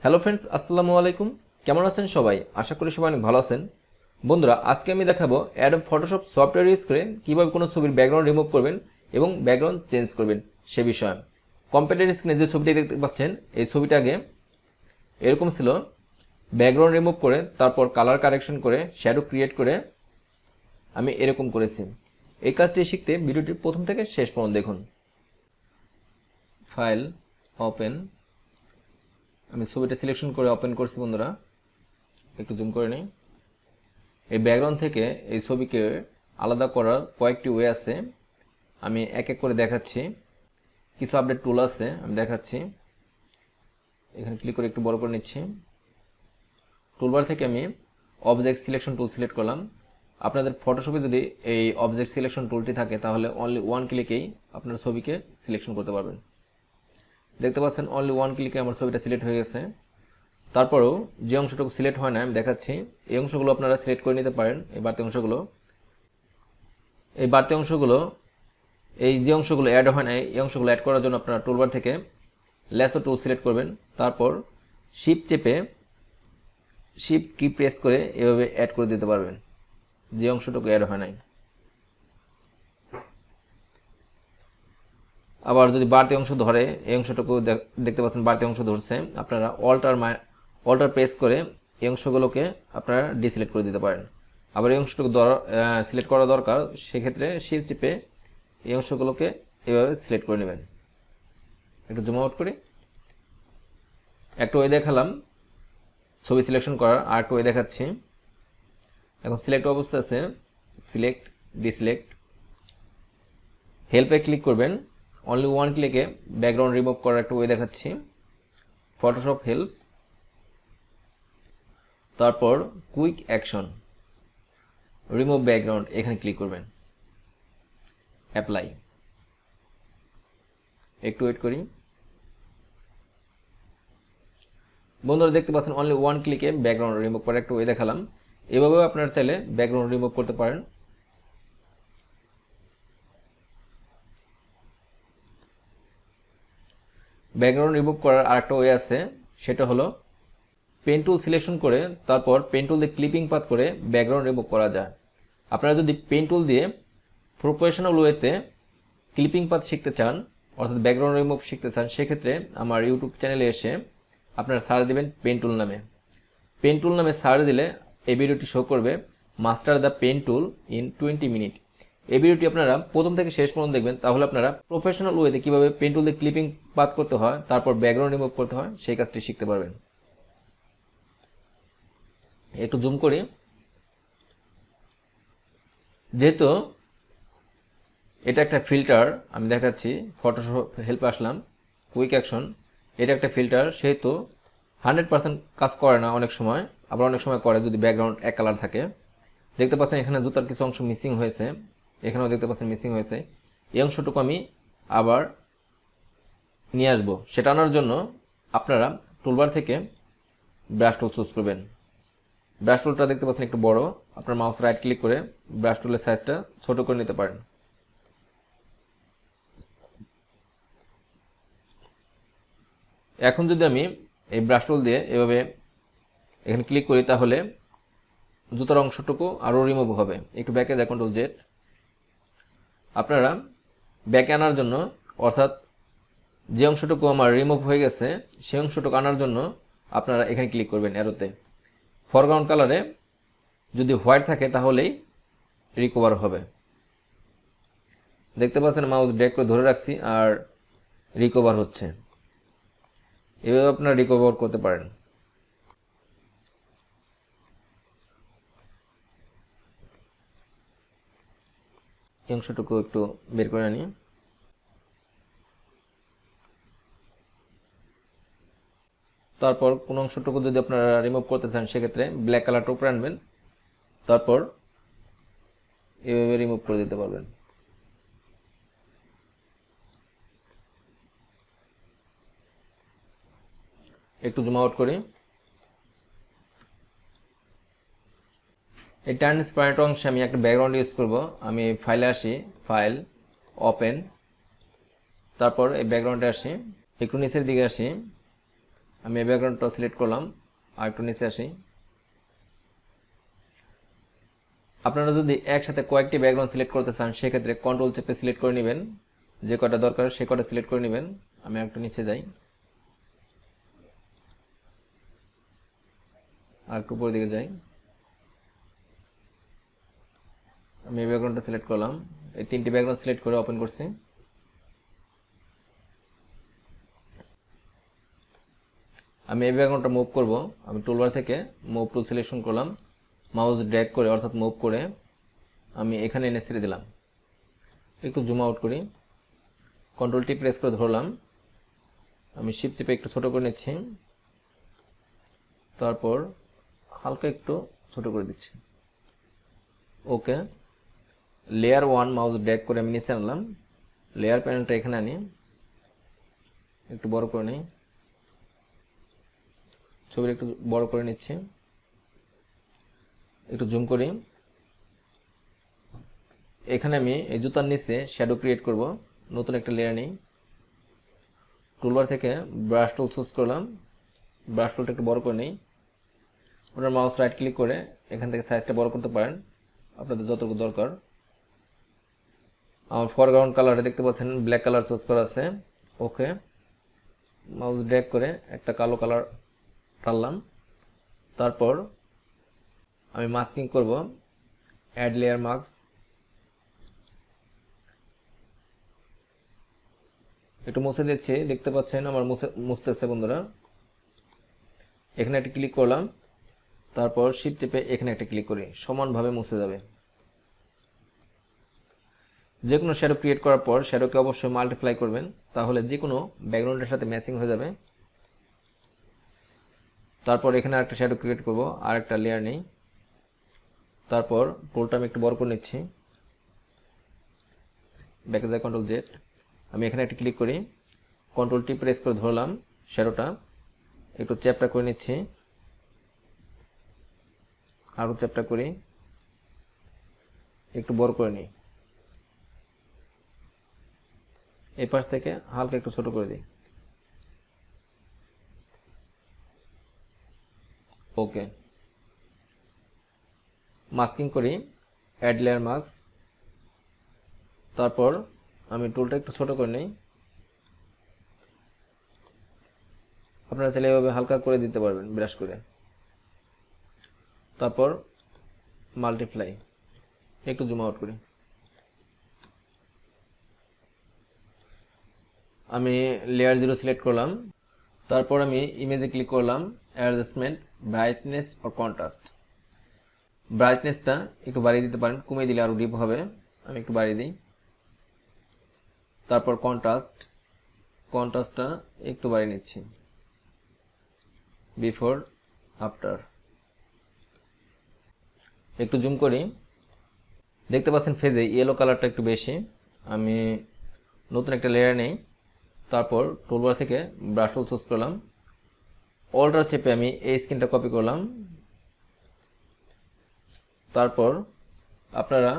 Hello friends, আসসালামু আলাইকুম। কেমন আছেন সবাই? আশা করি সবাই অনেক ভালো আছেন। বন্ধুরা, আজকে আমি দেখাবো অ্যাডোব ফটোশপ সফটওয়্যার ইউজ করে কিভাবে কোনো ছবির ব্যাকগ্রাউন্ড রিমুভ করবেন এবং ব্যাকগ্রাউন্ড চেঞ্জ করবেন সে বিষয়ে। কম্পিউটার স্ক্রিনে যে ছবিটি দেখতে পাচ্ছেন, এই ছবিটা আগে এরকম ছিল। ব্যাকগ্রাউন্ড রিমুভ করে তারপর কালার কারেকশন করে শ্যাডো ক্রিয়েট করে আমি এরকম করেছি। এই কাজটি শিখতে ভিডিওটি প্রথম থেকে শেষ পর্যন্ত দেখুন। File, open. আমি ছবিটা সিলেকশন করে ওপেন করছি বন্ধুরা, একটু জুম করে নিই। এই ব্যাকগ্রাউন্ড থেকে এই ছবিকে আলাদা করার কয়েকটি ওয়ে আছে, আমি এক এক করে দেখাচ্ছি। কিছু আপডেট টুল আছে, আমি দেখাচ্ছি। এখানে ক্লিক করে একটু বড় করে নিচ্ছি। টুলবার থেকে আমি অবজেক্ট সিলেকশন টুল সিলেক্ট করলাম। আপনাদের ফটোশপে যদি এই অবজেক্ট সিলেকশন টুলটি থাকে তাহলে অনলি ওয়ান ক্লিকেই আপনার ছবিকে সিলেকশন করতে পারবেন। দেখতে পাচ্ছেন অনলি ওয়ান ক্লিকে আমার ছবিটা সিলেক্ট হয়ে গেছে। তারপরেও যে অংশটুকু সিলেক্ট হয় না আমি দেখাচ্ছি, এই অংশগুলো আপনারা সিলেক্ট করে নিতে পারেন। এই বাড়তি অংশগুলো এই যে অংশগুলো অ্যাড হয় না, এই অংশগুলো অ্যাড করার জন্য আপনারা টুলবার থেকে ল্যাসো টুল সিলেক্ট করবেন। তারপর শিফট চেপে শিফট কি প্রেস করে এভাবে অ্যাড করে দিতে পারবেন যে অংশটুকু অ্যাড হয় নাই। আবার যদি বাড়তি অংশ ধরে, এই অংশটুকু দেখতে পাচ্ছেন বাড়তি অংশ ধরছে, আপনারা অল্টার প্রেস করে এই অংশগুলোকে আপনারা ডিসিলেক্ট করে দিতে পারেন। আবার এই অংশটুকু সিলেক্ট করা দরকার, সেক্ষেত্রে শিফট চেপে এই অংশগুলোকে এভাবে সিলেক্ট করে নেবেন। একটু জুম আউট করি। একটা ওয়ে দেখালাম ছবি সিলেকশন করার, আর একটা ওয়ে দেখাচ্ছি। এখন সিলেক্ট অবস্থা আছে, সিলেক্ট, ডিসিলেক্ট। হেল্পে ক্লিক করবেন। অনলি ওয়ান ক্লিকে ব্যাকগ্রাউন্ড রিমুভ করার একটা ওয়ে দেখাচ্ছি, ফটোশপ হেল্প। তারপর কুইক অ্যাকশন, রিমুভ ব্যাকগ্রাউন্ড, এখানে ক্লিক করবেন। অ্যাপ্লাই। একটু ওয়েট করি। বন্ধুরা দেখতে পাচ্ছেন অনলি ওয়ান ক্লিকে ব্যাকগ্রাউন্ড রিমুভ করার একটা ওয়ে দেখালাম। এভাবেও আপনারা চাইলে ব্যাকগ্রাউন্ড রিমুভ করতে পারেন। ব্যাকগ্রাউন্ড রিমুভ করার আরেকটা ওয়ে আছে, সেটা হলো পেন টুল সিলেকশন করে তারপর পেন টুল দিয়ে ক্লিপিং পাথ করে ব্যাকগ্রাউন্ড রিমুভ করা যায়। আপনারা যদি পেন টুল দিয়ে প্রফেশনাল ওয়েতে ক্লিপিং পাথ শিখতে চান, অর্থাৎ ব্যাকগ্রাউন্ড রিমুভ শিখতে চান, সেক্ষেত্রে আমার ইউটিউব চ্যানেলে এসে আপনারা সার্চ দিবেন পেন টুল নামে। পেন টুল নামে সার্চ দিলে এই ভিডিওটি শো করবে, master the pen tool in 20 minute. এই ভিডিওটি আপনারা প্রথম থেকে শেষ পর্যন্ত দেখবেন, তাহলে আপনারা প্রফেশনাল ওয়েতে কিভাবে পেন টুল দিয়ে ক্লিপিং পাথ করতে হয়, তারপর ব্যাকগ্রাউন্ড রিমুভ করতে হয়, সেই কাজটি শিখতে পারবেন। একটু জুম করি। যেহেতু এটা একটা ফিল্টার, আমি দেখাচ্ছি, ফটোশপ হেল্পে আসলাম, কুইক অ্যাকশন। এটা একটা ফিল্টার, সেহেতু 100% কাজ করে না অনেক সময়, আবার অনেক সময় করে যদি ব্যাকগ্রাউন্ড এক কালার থাকে। দেখতে পাচ্ছেন এখানে জুতার কিছু অংশ মিসিং হয়েছে, এখানেও দেখতে পাচ্ছেন মিসিং হয়েছে। এই অংশটুকু আমি আবার নিয়ে আসবো। সেটা আনার জন্য আপনারা টুলবার থেকে ব্রাশ টুল চুজ করবেন। ব্রাশ টুলটা দেখতে পাচ্ছেন একটু বড়, আপনার মাউস রাইট ক্লিক করে ব্রাশ টুলের সাইজটা ছোট করে নিতে পারেন। এখন যদি আমি এই ব্রাশ টুল দিয়ে এভাবে এখানে ক্লিক করি, তাহলে জুতার অংশটুকু আরও রিমুভ হবে। একটু ব্যাকে যায়, কন্ট্রোল জেড। আপনারা ব্যাকে আনার জন্য, অর্থাৎ যে অংশটুকু আমার রিমুভ হয়ে গেছে সেই অংশটুকু আনার জন্য আপনারা এখানে ক্লিক করবেন অ্যারোতে। ফরগ্রাউন্ড কালারে যদি হোয়াইট থাকে তাহলেই রিকভার হবে। দেখতে পাচ্ছেন মাউস ড্র্যাগ করে ধরে রাখছি আর রিকভার হচ্ছে। এভাবে আপনারা রিকভার করতে পারেন। এই অংশটুকু একটু বের করে আনি। তারপর কোন অংশটুকু যদি আপনারা রিমুভ করতে চান, সেক্ষেত্রে ব্ল্যাক কালারটা উপরে আনবেন, তারপর এভাবে রিমুভ করে দিতে পারবেন। একটু জুম আউট করি। এই ট্রান্সপারেন্ট অংশে আমি একটা ব্যাকগ্রাউন্ড ইউজ করব। আমি ফাইলে আসি, ফাইল, ওপেন, তারপর এই ব্যাকগ্রাউন্ডে আসি, একটু নিচের দিকে আসি, আমি এই ব্যাকগ্রাউন্ডটা সিলেক্ট করলাম, আর একটু নিচে আসি। আপনারা যদি একসাথে কয়েকটি ব্যাকগ্রাউন্ড সিলেক্ট করতে চান সেক্ষেত্রে কন্ট্রোল চেপে সিলেক্ট করে নেবেন, যে কয়টা দরকার সে কয়টা সিলেক্ট করে নেবেন। আমি একটু নিচে যাই, আর একটু উপরের দিকে যাই। আমি এই ব্যাকগ্রাউন্ডটা সিলেক্ট করলাম, এই 3টি ব্যাকগ্রাউন্ড সিলেক্ট করে ওপেন করছি। আমি এই ব্যাকগ্রাউন্ডটা মুভ করব। আমি টুলবার থেকে মুভ টুল সিলেকশন করলাম, মাউস ড্র্যাগ করে অর্থাৎ মুভ করে আমি এখানে এনে ছেড়ে দিলাম। একটু জুম আউট করি, কন্ট্রোল টি প্রেস করে ধরলাম, আমি শিফট চেপে একটু ছোট করে নিচ্ছি, তারপর হালকা একটু ছোট করে দিচ্ছি। ওকে, লেয়ার 1 মাউস ড্র্যাগ করে আমি নিচে আনলাম, লেয়ার প্যানেলটা এখানে আনি, একটু বড় করে নিই, ছবিটা একটু বড় করে নিচ্ছি, একটু জুম করি। এখানে আমি এই জুতার নিচে শ্যাডো ক্রিয়েট করব, নতুন একটা লেয়ার নিই, টুলবার থেকে ব্রাশ টুল চুজ করলাম, ব্রাশ টুলটা একটু বড় করে নিই। আপনার মাউস রাইট ক্লিক করে এখান থেকে সাইজটা বড় করতে পারেন আপনাদের যতটুকু দরকার। আমার ফরগ্রাউন্ড কালারে দেখতে পাচ্ছেন ব্ল্যাক কালার চুজ করা আছে। ওকে, মাউস ড্র্যাগ করে একটা কালো কালার টানলাম, তারপর আমি মাস্কিং করব, অ্যাড লেয়ার মাস্ক। একটু মুছে দিচ্ছি, দেখতে পাচ্ছেন আমার মুছতেছে বন্ধুরা। এখানে একটা ক্লিক করলাম, তারপর শিফট চেপে এখানে একটা ক্লিক করি, সমানভাবে মুছে যাবে। যে কোনো শ্যাডো ক্রিয়েট করার পর শ্যাডোকে অবশ্যই মাল্টিপ্লাই করবেন, তাহলে যে কোনো ব্যাকগ্রাউন্ডের সাথে ম্যাচিং হয়ে যাবে। তারপর এখানে আরেকটা শ্যাডো ক্রিয়েট করব, আর একটা লেয়ার নেই, তারপর টুলটা আমি একটু বড় করে নিচ্ছি, ব্যাকে যায় কন্ট্রোল জেড। আমি এখানে একটা ক্লিক করি, কন্ট্রোল টি প্রেস করে ধরলাম, শ্যাডোটা একটু চ্যাপটা করে নিচ্ছি, আরো চ্যাপটা করি, একটু বড় করে নিই, এই পাশ থেকে হালকা একটু ছোট করে দিই। ওকে, মাস্কিং করি, অ্যাড লেয়ার মাস্ক, তারপর আমি টুলটা একটু ছোট করে নিই। আপনারা চাইলে এভাবে হালকা করে দিতে পারবেন ব্রাশ করে। তারপর মাল্টিপ্লাই, একটু জুম আউট করি। আমি লেয়ার 0 সিলেক্ট করলাম, তারপর আমি ইমেজে ক্লিক করলাম, অ্যাডজাস্টমেন্ট, ব্রাইটনেস অর কন্ট্রাস্ট। ব্রাইটনেসটা একটু বাড়িয়ে দিতে পারেন, কমিয়ে দিলে আরো ডিপ হবে, আমি একটু বাড়িয়ে দিই। তারপর কন্ট্রাস্টটা একটু বাড়িয়ে নিচ্ছি, বিফোর আফটার। একটু জুম করি, দেখতে পাচ্ছেন ফেজে ইয়েলো কালারটা একটু বেশি। আমি নতুন একটা লেয়ার নেই, তারপর টুলবার থেকে ব্রাশ টুল চুজ করলাম, অল্টার চেপে আমি এই স্ক্রিনটা কপি করলাম। তারপর আপনারা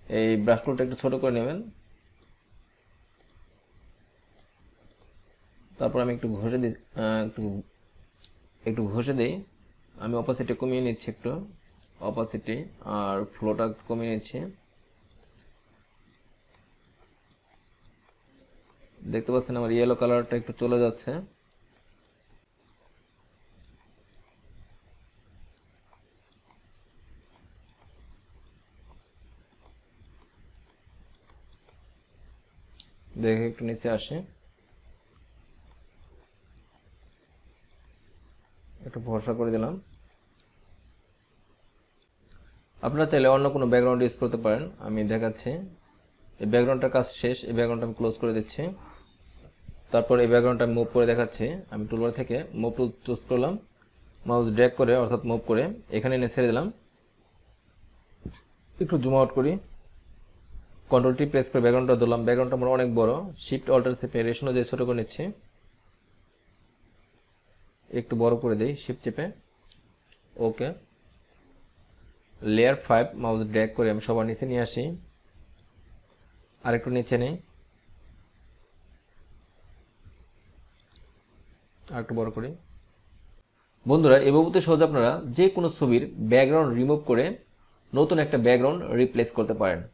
এই ব্রাশ টুলটা একটু ছোট করে নেবেন, তারপর আমি একটু ঘষে দিই, একটু ঘষে দিই। আমি অপাসিটি কমিয়ে নিচ্ছি, একটু অপাসিটি আর ফ্লোটা কমিয়ে নিচ্ছি। দেখতে পাচ্ছেন আমার ইয়েলো কালারটা একটু চলে যাচ্ছে। দেখে একটু নিচে আসে, একটু ভরসা করে দিলাম। আপনারা চাইলে অন্য কোনো ব্যাকগ্রাউন্ড ইউজ করতে পারেন, আমি দেখাচ্ছি। এই ব্যাকগ্রাউন্ডটার কাজ শেষ, এই ব্যাকগ্রাউন্ডটা আমি ক্লোজ করে দিচ্ছি। তারপর এই ব্যাকগ্রাউন্ডটা মুভ করে দেখাচ্ছি। আমি টুলবার থেকে মুভ টুল চুজ করলাম, মাউস ড্র্যাগ করে অর্থাৎ মুভ করে এখানে এনে ছেড়ে দিলাম, একটু জুম আউট করি, কন্ট্রোল টি প্রেস করে ব্যাকগ্রাউন্ডটা ধরলাম। ব্যাকগ্রাউন্ডটা আমার অনেক বড়, শিফট অল্টার চেপে রেশন অনুযায়ী ছোট করে নিচ্ছি, একটু বড় করে দিই শিফট চেপে। ওকে, লেয়ার 5 মাউস ড্র্যাগ করে আমি সবার নিচে নিয়ে আসি, আর একটু নিচে নেই, আর একটু বড় করি। বন্ধুরা, এভাবে সহজে আপনারা যে কোনো ছবির ব্যাকগ্রাউন্ড রিমুভ করে নতুন একটা ব্যাকগ্রাউন্ড রিপ্লেস করতে পারেন।